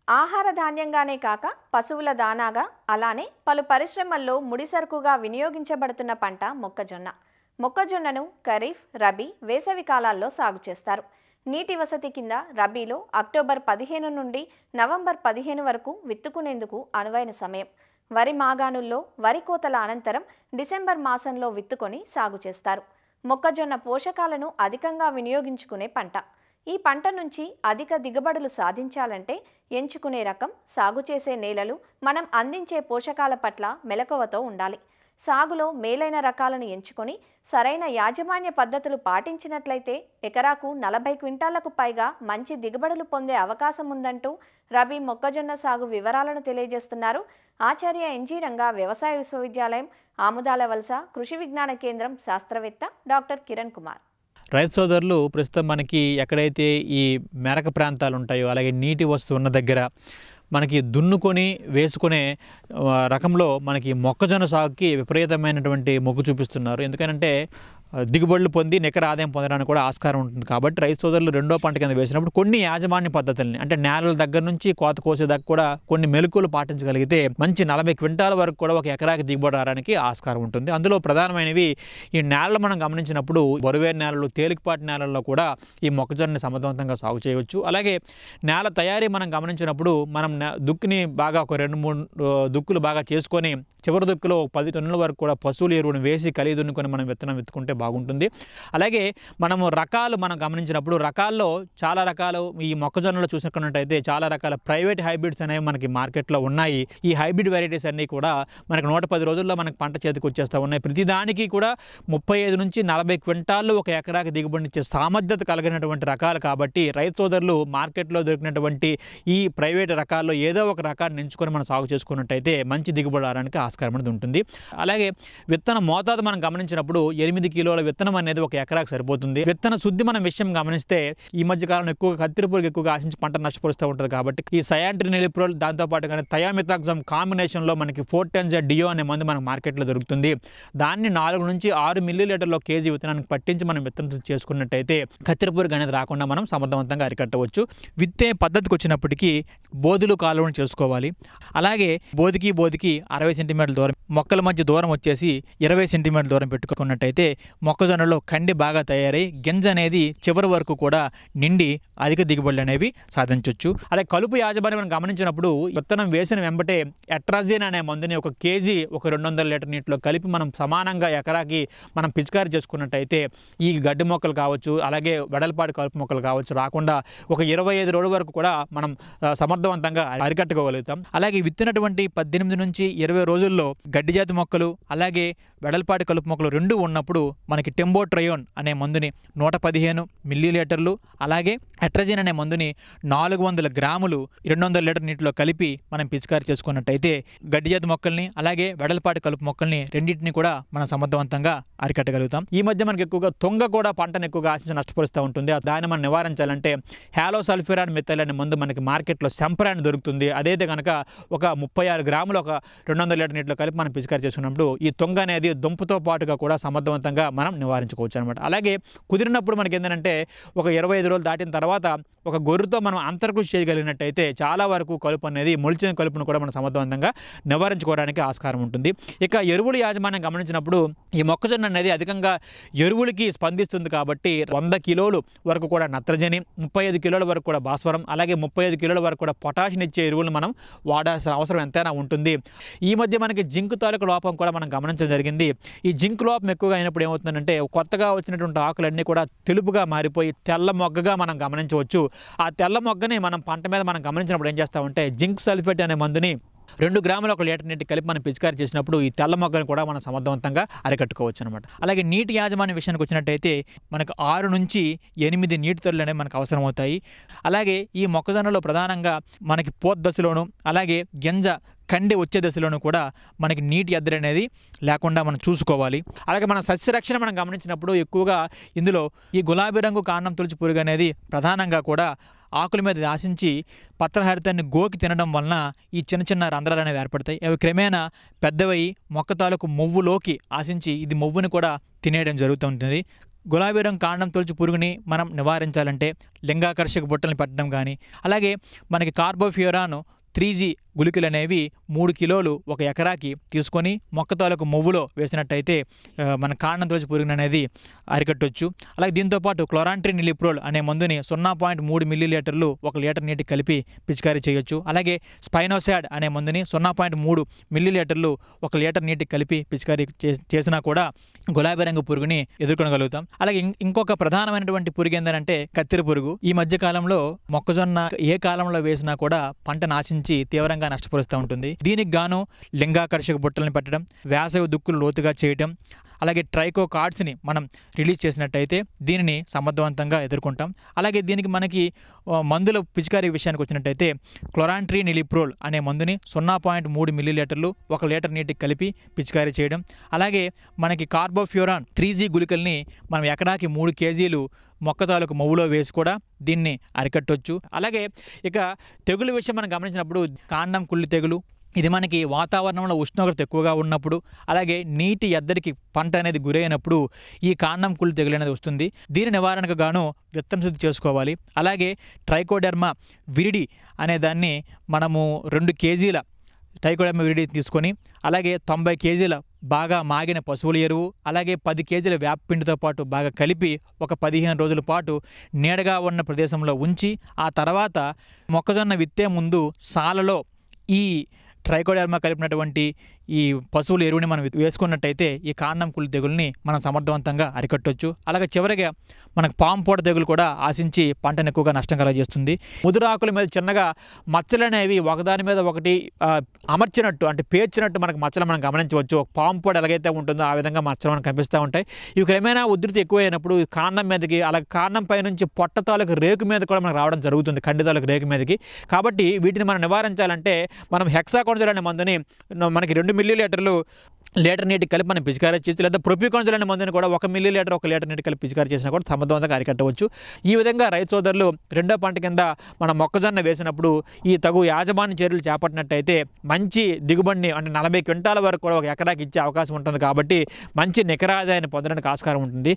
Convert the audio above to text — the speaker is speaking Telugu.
ఆహార ధాన్యంగానే కాక పశువుల దానాగా అలానే పలు పరిశ్రమల్లో ముడిసరుకుగా వినియోగించబడుతున్న పంట మొక్కజొన్న. మొక్కజొన్నను ఖరీఫ్, రబీ, వేసవి కాలాల్లో సాగు చేస్తారు. నీటి వసతి కింద రబీలో అక్టోబర్ 15 నుండి నవంబర్ 15 వరకు విత్తుకునేందుకు అనువైన సమయం. వరి మాగాణుల్లో వరి కోతల అనంతరం డిసెంబర్ మాసంలో విత్తుకొని సాగు చేస్తారు. మొక్కజొన్న పోషకాలను అధికంగా వినియోగించుకునే పంట. ఈ పంట నుంచి అధిక దిగుబడులు సాధించాలంటే ఎంచుకునే రకం, సాగు చేసే నేలలు, మనం అందించే పోషకాల పట్ల మెలకువతో ఉండాలి. సాగులో మేలైన రకాలను ఎంచుకొని సరైన యాజమాన్య పద్ధతులు పాటించినట్లయితే ఎకరాకు 40 క్వింటాలకు పైగా మంచి దిగుబడులు పొందే అవకాశం ఉందంటూ రబీ మొక్కజొన్న సాగు వివరాలను తెలియజేస్తున్నారు ఆచార్య ఎన్జీ రంగా వ్యవసాయ విశ్వవిద్యాలయం, ఆముదాల వలస కృషి విజ్ఞాన కేంద్రం శాస్త్రవేత్త డాక్టర్ కిరణ్ కుమార్. రైతు సోదరులు ప్రస్తుతం మనకి ఎక్కడైతే ఈ మెరక ప్రాంతాలు ఉంటాయో, అలాగే నీటి వస్తువు ఉన్న దగ్గర మనకి దున్నుకొని వేసుకునే రకంలో మనకి మొక్కజొన్న సాగుకి విపరీతమైనటువంటి మొగ్గు చూపిస్తున్నారు. ఎందుకంటే దిగుబడులు పొంది నికర ఆదాయం పొందడానికి కూడా ఆస్కారం ఉంటుంది. కాబట్టి రైతు సోదరులు రెండో పంట కింద వేసినప్పుడు కొన్ని యాజమాన్య పద్ధతుల్ని, అంటే నేలల దగ్గర నుంచి కోత కోసేదాకా కూడా కొన్ని మెలకువలు పాటించగలిగితే మంచి 40 క్వింటాల వరకు కూడా ఒక ఎకరాకి దిగుబడి రావడానికి ఆస్కారం ఉంటుంది. అందులో ప్రధానమైనవి ఈ నేలలు మనం గమనించినప్పుడు బరువైన నేలలు, తేలికపాటి నేలల్లో కూడా ఈ మొక్కజొన్నని సమర్థవంతంగా సాగు చేయవచ్చు. అలాగే నేల తయారీ మనం గమనించినప్పుడు మనం దుక్కుని బాగా ఒక 2-3 దుక్కులు బాగా చేసుకొని చివరి దుక్కులో 10 టన్నుల వరకు కూడా పశువుల ఎరువును వేసి కలిగి దున్నుకొని మనం విత్తనం విత్తుకుంటే బాగుంటుంది. అలాగే మనము రకాలు మనం గమనించినప్పుడు రకాల్లో చాలా రకాలు ఈ మొక్కజొన్నలో చూసుకున్నట్టయితే చాలా రకాల ప్రైవేట్ హైబ్రిడ్స్ అనేవి మనకి మార్కెట్లో ఉన్నాయి. ఈ హైబ్రిడ్ వెరైటీస్ అన్నీ కూడా మనకి 110 రోజుల్లో మనకి పంట చేతికి వచ్చేస్తూ ఉన్నాయి. ప్రతిదానికి కూడా 35 నుంచి 40 క్వింటాళ్ళు ఒక ఎకరాకి దిగుబడినిచ్చే సామర్థ్యత కలిగినటువంటి రకాలు. కాబట్టి రైతు సోదరులు మార్కెట్లో దొరికినటువంటి ఈ ప్రైవేట్ రకాల్లో ఏదో ఒక రకాన్ని ఎంచుకొని మనం సాగు చేసుకున్నట్టయితే మంచి దిగుబడి రావడానికి ఆస్కారం అనేది ఉంటుంది. అలాగే విత్తన మోతాదు మనం గమనించినప్పుడు 8 కిలోల విత్తనం అనేది ఒక ఎకరాకు సరిపోతుంది. విత్తన శుద్ధి మనం విషయం గమనిస్తే ఈ మధ్య కాలంలో ఎక్కువగా కత్తిరి పురుగు ఎక్కువగా ఆశించి పంట నష్టపరుస్తూ ఉంటుంది. కాబట్టి ఈ సయాంట్రినిలిప్రోల్ దాంతోపాటు కానీ థయామిథాక్సమ్ కాంబినేషన్లో మనకి 410ZDO అనే మందు మనకు మార్కెట్లో దొరుకుతుంది. దాన్ని 4 నుంచి 6 మిల్లీలీటర్ల కేజీ విత్తనానికి పట్టించి మనం విత్తనం చేసుకున్నట్టయితే కత్తిరి పురుగు అనేది రాకుండా మనం సమర్థవంతంగా అరికట్టవచ్చు. విత్తే పద్ధతికి వచ్చినప్పటికీ బోధులు కాలువను చేసుకోవాలి. అలాగే బోధికి 60 సెంటీమీటర్ల దూరం, మొక్కల మధ్య దూరం వచ్చేసి 20 సెంటీమీటర్ల దూరం పెట్టుకున్నట్టయితే మొక్కజొన్నలో కండి బాగా తయారై గింజ అనేది చివరి వరకు కూడా నిండి అధిక దిగుబడులు అనేవి సాధించవచ్చు. అలాగే కలుపు యాజమాన్యం మనం గమనించినప్పుడు విత్తనం వేసిన వెంబటే ఎట్రాజిన్ అనే మందుని ఒక కేజీ ఒక 200 లీటర్ నీటిలో కలిపి మనం సమానంగా ఎకరాకి మనం పిచికారీ చేసుకున్నట్టయితే ఈ గడ్డి మొక్కలు కావచ్చు, అలాగే వెడల్పాటి కలుపు మొక్కలు కావచ్చు రాకుండా ఒక 25 రోజుల వరకు కూడా మనం సమర్థవంతంగా అరికట్టుకోగలుగుతాం. అలాగే విత్తినటువంటి 18 నుంచి 20 రోజుల్లో గడ్డి జాతి మొక్కలు అలాగే వెడల్పాటి కలుపు మొక్కలు రెండు ఉన్నప్పుడు మనకి టెంబోట్రయోన్ అనే మందుని 115 మిల్లీలీటర్లు, అలాగే ఎట్రజిన్ అనే మందుని 400 గ్రాములు 200 లీటర్ నీటిలో కలిపి మనం పిచికారీ చేసుకున్నట్టయితే గడ్డి జాతి మొక్కల్ని అలాగే వెడల్పాటి కలుపు మొక్కల్ని రెండింటిని కూడా మనం సమర్థవంతంగా అరికట్టగలుగుతాం. ఈ మధ్య మనకి ఎక్కువగా తొంగ కూడా పంటను ఎక్కువగా ఆశించి నష్టపరుస్తూ ఉంటుంది. దాన్ని మనం నివారించాలంటే హ్యాలోసల్ఫ్యూరాన్ మిథైల్ అనే మందు మనకి మార్కెట్లో సెంపరాన్ దొరుకుతుంది. అదైతే కనుక ఒక 36 గ్రాములు ఒక 200 లీటర్ నీటిలో కలిపి మనం పిచికారీ చేసుకున్నప్పుడు ఈ తొంగ అనేది దుంపతో పాటుగా కూడా సమర్థవంతంగా మనం నివారించుకోవచ్చు అనమాట. అలాగే కుదిరినప్పుడు మనకి ఏంటంటే ఒక 25 రోజులు దాటిన తర్వాత ఒక గొర్రెతో మనం అంతర్కృషి చేయగలిగినట్టయితే చాలా వరకు కలుపు అనేది మొలిచిన కలుపును కూడా మనం సమర్థవంతంగా నివారించుకోవడానికి ఆస్కారం ఉంటుంది. ఇక ఎరువుల యాజమాన్యం గమనించినప్పుడు ఈ మొక్కజొన్న అనేది అధికంగా ఎరువులకి స్పందిస్తుంది. కాబట్టి 100 కిలోలు వరకు కూడా నత్రజని, 35 కిలోల వరకు కూడా భాస్వరం, అలాగే 35 కిలోల వరకు కూడా పొటాషియం ఇచ్చే ఎరువులను మనం వాడాల్సిన అవసరం ఎంతైనా ఉంటుంది. ఈ మధ్య మనకి జింక్ తాలూకు లోపం కూడా మనం గమనించడం జరిగింది. ఈ జింక్ లోపం ఎక్కువగా అయినప్పుడు ఏమవుతుందంటే కొత్తగా వచ్చినటువంటి ఆకులన్నీ కూడా తెలుపుగా మారిపోయి తెల్ల మొగ్గగా మనం గమనించవచ్చు. ఆ తెల్ల మొగ్గని మనం పంట మీద మనం గమనించినప్పుడు ఏం చేస్తామంటే జింక్ సల్ఫేట్ అనే మందుని 2 గ్రాములు ఒక లీటర్ నీటి కలిపి మనం పిచికారీ చేసినప్పుడు ఈ తెల్ల మొగ్గను కూడా మనం సమర్థవంతంగా అరికట్టుకోవచ్చు అనమాట. అలాగే నీటి యాజమాన్య విషయానికి వచ్చినట్టయితే మనకు 6 నుంచి 8 నీటి తొడులు అనేవి మనకు అవసరం అవుతాయి. అలాగే ఈ మొక్కజొన్నలో ప్రధానంగా మనకి పోత్ దశలోను అలాగే గింజ కండి వచ్చే దశలోనూ కూడా మనకి నీటి ఎద్దడి అనేది లేకుండా మనం చూసుకోవాలి. అలాగే మన సస్యరక్షణ మనం గమనించినప్పుడు ఎక్కువగా ఇందులో ఈ గులాబీ రంగు కాండం తొలచి పురుగు అనేది ప్రధానంగా కూడా ఆకుల మీద ఆశించి పత్రహరితాన్ని గోకి తినడం వలన ఈ చిన్న చిన్న రంధ్రాలు అనేవి ఏర్పడతాయి. అవి క్రమేణా పెద్దవై మొక్క తాలూకు మొవ్వులోకి ఆశించి ఇది మొవ్వుని కూడా తినేయడం జరుగుతూ ఉంటుంది. గులాబీ రంగు కాండం తొలచు పురుగుని మనం నివారించాలంటే లింగాకర్షక బుట్టలను పెట్టడం కానీ, అలాగే మనకి కార్బోఫ్యూరాన్ 3G గుళికలు అనేవి 3 కిలోలు 1 ఎకరాకి తీసుకొని మొక్క తాలూకు మొవ్వులో వేసినట్టయితే మన కాండం తొలచు పురుగుని అనేది అరికట్టొచ్చు. అలాగే దీంతోపాటు క్లోరాంట్రినిలిప్రోల్ అనే మందుని 0.3 మిల్లీలీటర్లు 1 లీటర్ నీటికి కలిపి పిచికారీ చేయొచ్చు. అలాగే స్పైనోసాడ్ అనే మందుని 0.3 మిల్లీలీటర్లు 1 లీటర్ నీటికి కలిపి పిచికారీ చేసినా కూడా గులాబీ రంగు పురుగుని ఎదుర్కొనగలుగుతాం. అలాగే ఇంకొక ప్రధానమైనటువంటి పురుగు ఏంటంటే కత్తెర పురుగు. ఈ మధ్య కాలంలో మొక్కజొన్న ఏ కాలంలో వేసినా కూడా పంట నాశించి తీవ్రంగా నష్టపరుస్తూ ఉంటుంది. దీనికి గాను లింగాకర్షక బుట్టలను పెట్టడం, వేసవి దుక్కులు లోతుగా చేయటం, అలాగే ట్రైకో కార్డ్స్ని మనం రిలీజ్ చేసినట్టయితే దీనిని సమర్థవంతంగా ఎదుర్కొంటాం. అలాగే దీనికి మనకి మందుల పిచికారీ విషయానికి వచ్చినట్టయితే క్లోరాంట్రినిలిప్రోల్ అనే మందుని 0.3 మిల్లీలీటర్లు 1 లీటర్ నీటికి కలిపి పిచికారీ చేయడం, అలాగే మనకి కార్బోఫ్యూరాన్ 3G గుళికల్ని మనం ఎకరాకి 3 కేజీలు మొక్క తాలూకు మొవ్వులో వేసి కూడా దీన్ని అరికట్టొచ్చు. అలాగే ఇక తెగులు విషయం మనం గమనించినప్పుడు కాండం కుళ్ళి తెగులు, ఇది మనకి వాతావరణంలో ఉష్ణోగ్రత ఎక్కువగా ఉన్నప్పుడు, అలాగే నీటి ఎద్దడికి పంట అనేది గురైనప్పుడు ఈ కాండం కుళ్ళు తెగులు అనేది వస్తుంది. దీని నివారణకు గాను విత్తన శుద్ధి చేసుకోవాలి. అలాగే ట్రైకోడెర్మా విరిడి అనే దాన్ని మనము 2 కేజీల ట్రైకోడెర్మా విరిడి తీసుకొని, అలాగే 90 కేజీల బాగా మాగిన పశువుల ఎరువు, అలాగే 10 కేజీల వేపపిండితో పాటు బాగా కలిపి ఒక 15 రోజుల పాటు నీడగా ఉన్న ప్రదేశంలో ఉంచి, ఆ తర్వాత మొక్కజొన్న విత్తే ముందు సాలలో ఈ ట్రైకోడెర్మా కలిపినటువంటి ఈ పశువుల ఎరువుని మనం వేసుకున్నట్టయితే ఈ కాండం కుళ్ళు తెగుల్ని మనం సమర్థవంతంగా అరికట్టొచ్చు. అలాగే చివరిగా మనకు పాము పోట తెగులు కూడా ఆశించి పంటను ఎక్కువగా నష్టం కలగజేస్తుంది. ముదురాకుల మీద చిన్నగా మచ్చలు అనేవి ఒకదాని మీద ఒకటి అమర్చినట్టు, అంటే పేర్చినట్టు మనకు మచ్చలు మనం గమనించవచ్చు. పాము పోట ఎలాగైతే ఉంటుందో ఆ విధంగా మచ్చలు మనకు కనిపిస్తూ ఉంటాయి. ఇవి క్రమేణా ఉధృతి ఎక్కువైనప్పుడు కాండం మీదకి, అలాగే కాండం పై నుంచి పొట్ట తాలూకు రేకు మీద కూడా మనకు రావడం జరుగుతుంది, కండి తాలూకు రేకు మీదకి. కాబట్టి వీటిని మనం నివారించాలంటే మనం హెక్సాకోనజోల్ అనే మందుని మనకి 2 మిల్లీలీటర్లు లీటర్ నీటికి కలిపి మనం పిచికారీ చేయొచ్చు. లేదా ప్రొపికోనజోల్ అనే మందుని కూడా 1 మిల్లీలీటర్ 1 లీటర్ నీటికి కలిపి పిచికారీ చేసినా కూడా సమర్థవంతంగా అరికట్టవచ్చు. ఈ విధంగా రైతు సోదరులు రెండో పంట కింద మనం మొక్కజొన్న వేసినప్పుడు ఈ తగు యాజమాన్య చర్యలు చేపట్టినట్టయితే మంచి దిగుబడిని, అంటే 40 క్వింటాల వరకు కూడా 1 ఎకరాకి ఇచ్చే అవకాశం ఉంటుంది. కాబట్టి మంచి నికర ఆదాయాన్ని పొందడానికి ఆస్కారం ఉంటుంది.